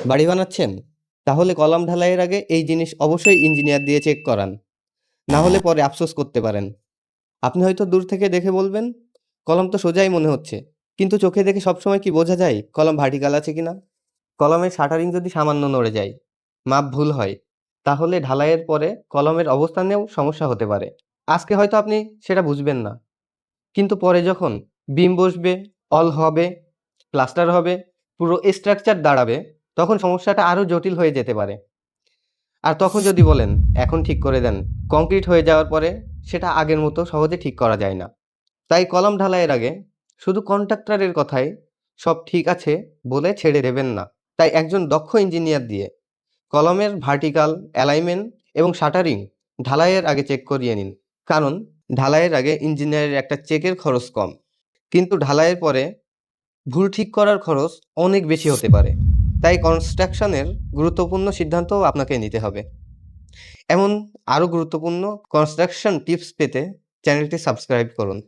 বাড়ি বানাচ্ছেন? তাহলে কলাম ঢালাইয়ের আগে এই জিনিস অবশ্যই ইঞ্জিনিয়ার দিয়ে চেক করান। না হলে পরে আফসোস করতে পারেন। আপনি হয়তো দূর থেকে দেখে বলবেন, কলম তো সোজাই মনে হচ্ছে। কিন্তু চোখে দেখে সবসময় কি বোঝা যায় কলম ভার্টিক্যাল আছে কিনা? কলমের শাটারিং যদি সামান্য নড়ে যায়, মাপ ভুল হয়, তাহলে ঢালাইয়ের পরে কলমের অবস্থানেও সমস্যা হতে পারে। আজকে হয়তো আপনি সেটা বুঝবেন না। কিন্তু পরে যখন বিম বসবে, অল হবে, প্লাস্টার হবে, পুরো স্ট্রাকচার দাঁড়াবে, তখন সমস্যাটা আরো জটিল হয়ে যেতে পারে। আর তখন যদি বলেন, এখন ঠিক করে দেন, কংক্রিট হয়ে যাওয়ার পরে সেটা আগের মতো সহজে ঠিক করা যায় না। তাই কলাম ঢালাইয়ের আগে শুধু কন্ট্রাক্টরের কথায় সব ঠিক আছে বলে ছেড়ে দেবেন না। তাই একজন দক্ষ ইঞ্জিনিয়ার দিয়ে কলমের ভার্টিক্যাল, অ্যালাইনমেন্ট এবং শাটারিং ঢালাইয়ের আগে চেক করিয়ে নিন। কারণ ঢালাইয়ের আগে ইঞ্জিনিয়ারের একটা চেকের খরচ কম। কিন্তু ঢালাইয়ের পরে ভুল ঠিক করার খরচ অনেক বেশি হতে পারে। তাই কনস্ট্রাকশনের গুরুত্বপূর্ণ সিদ্ধান্তও আপনাকে নিতে হবে। এমন আরও গুরুত্বপূর্ণ কনস্ট্রাকশন টিপস পেতে চ্যানেলটি সাবস্ক্রাইব করুন।